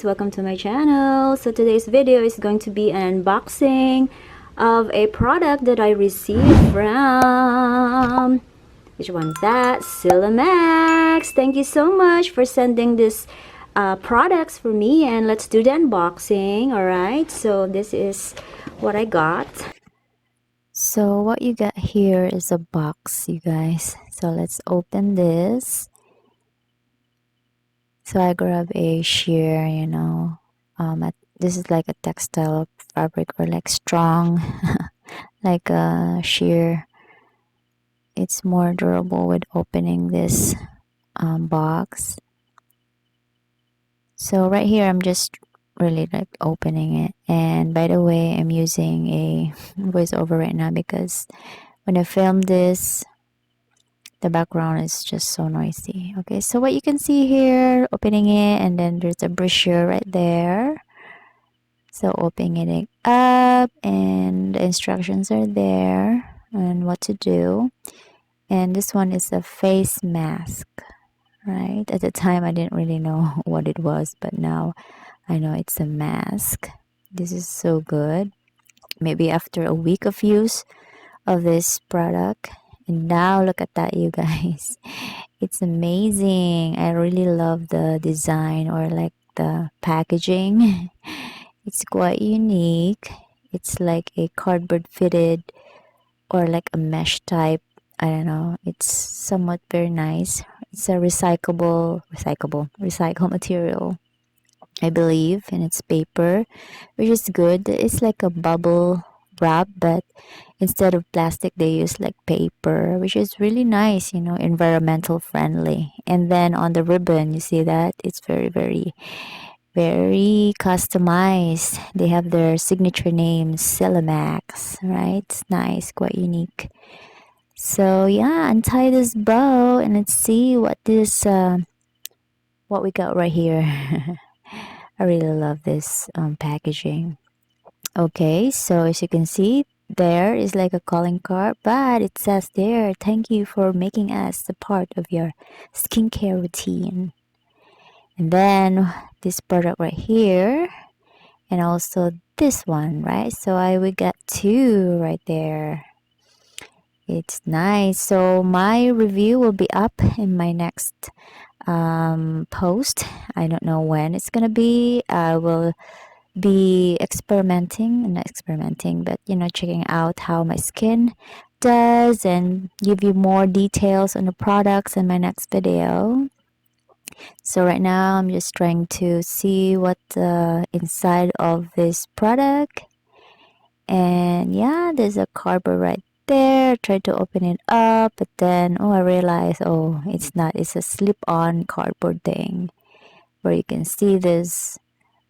guys, welcome to my channel. So today's video is going to be an unboxing of a product that I received from, which one's that? Celimax. Thank you so much for sending this products for me, and let's do the unboxing. Alright, so this is what I got. So what you got here is a box, you guys. So let's open this. So I grab a sheer, this is like a textile fabric, or like strong, like a sheer. It's more durable with opening this box. So right here, I'm just really like opening it. And by the way, I'm using a voiceover right now because when I filmed this, the background is just so noisy. Okay, so what you can see here, opening it, and then there's a brochure right there. So opening it up, and the instructions are there and what to do. And this one is a face mask, right? At the time, I didn't really know what it was, but now I know it's a mask. This is so good. Maybe after a week of use of this product, and now look at that, you guys. It's amazing. I really love the design, or like the packaging. It's quite unique. It's like a cardboard fitted, or like a mesh type. I don't know. It's somewhat very nice. It's a recycled material, I believe, and it's paper, which is good. It's like a bubble wrap, but instead of plastic, they use like paper, which is really nice, environmental friendly. And then on the ribbon, you see that it's very, very, very customized. They have their signature name, Celimax, right? It's nice, quite unique. So yeah, untie this bow and let's see what what we got right here. I really love this packaging. Okay, so as you can see, there is like a calling card, but it says there, thank you for making us a part of your skincare routine. And then this product right here, and also this one, right? So I will get two right there. It's nice. So my review will be up in my next post. I don't know when it's gonna be. I will be not experimenting, but checking out how my skin does, and give you more details on the products in my next video. So right now I'm just trying to see what the inside of this product. And yeah, there's a cardboard right there. Tried to open it up, but then I realized, it's not. It's a slip-on cardboard thing where you can see this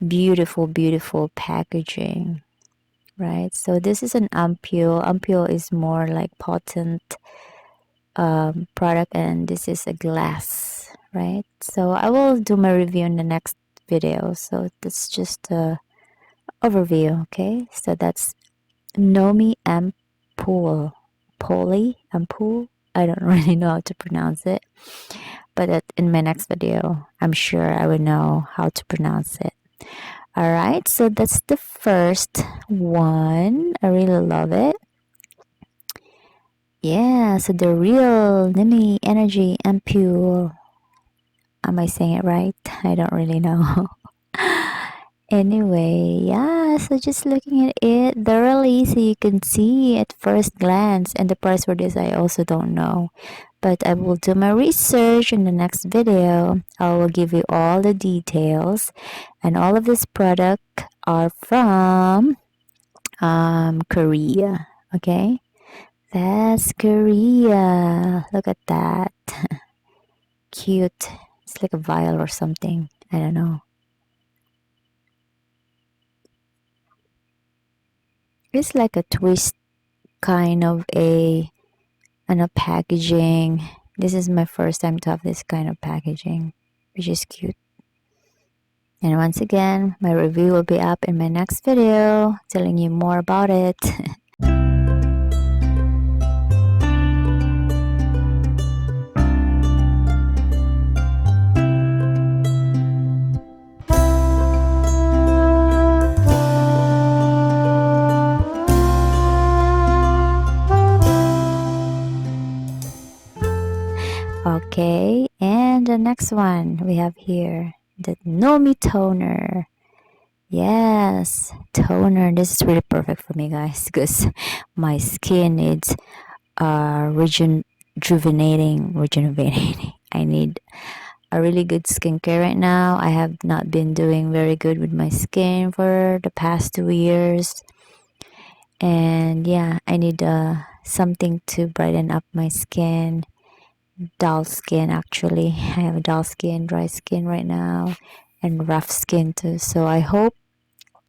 beautiful packaging, right? So this is an ampule is more like potent product, and this is a glass, right? So I will do my review in the next video. So that's just a overview. Okay, so that's Nomi Ampoule, Ampoule. I don't really know how to pronounce it, but in my next video, I'm sure I will know how to pronounce it. Alright, so that's the first one. I really love it. Yeah, so the real Nimi Energy Ampule. Am I saying it right? I don't really know. Anyway, yeah, so just looking at it thoroughly, so you can see at first glance, and the price for this I also don't know, but I will do my research in the next video. I will give you all the details, and all of this product are from Korea. Okay, that's Korea. Look at that. Cute. It's like a vial or something, I don't know. It's like a twist kind of a packaging. This is my first time to have this kind of packaging, which is cute. And once again, my review will be up in my next video, telling you more about it. next one we have here the Nomi Toner. Yes, toner. This is really perfect for me, guys, because my skin needs rejuvenating. I need a really good skincare right now. I have not been doing very good with my skin for the past 2 years, and yeah, I need something to brighten up my skin. Dull skin, actually. I have dull skin, dry skin right now, and rough skin too. So I hope,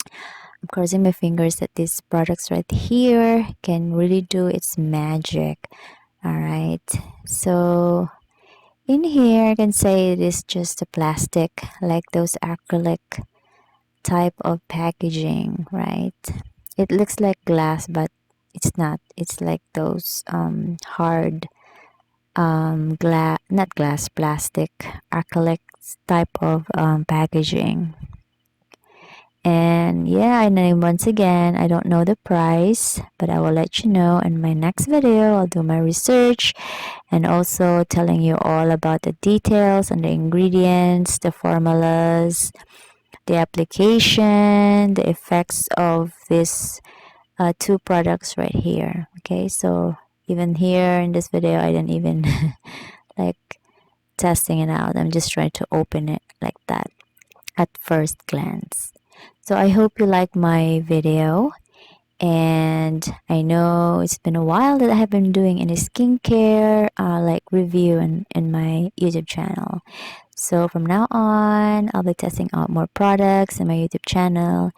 I'm crossing my fingers that these products right here can really do its magic. All right. So in here, I can say it is just a plastic, like those acrylic type of packaging, right? It looks like glass, but it's not. It's like those hard glass, not glass, plastic, acrylic type of packaging. And yeah, and then once again, I don't know the price, but I will let you know in my next video. I'll do my research and also telling you all about the details and the ingredients, the formulas, the application, the effects of these two products right here. Okay, so even here in this video, I didn't even like testing it out. I'm just trying to open it like that at first glance. So I hope you like my video, and I know it's been a while that I have been doing any skincare like review in my YouTube channel. So from now on, I'll be testing out more products in my YouTube channel.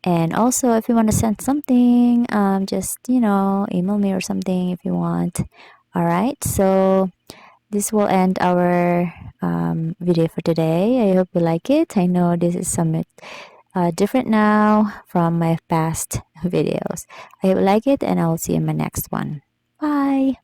And also, if you want to send something, just email me or something if you want. All right. So this will end our video for today. I hope you like it. I know this is somewhat different now from my past videos. I hope you like it, and I will see you in my next one. Bye.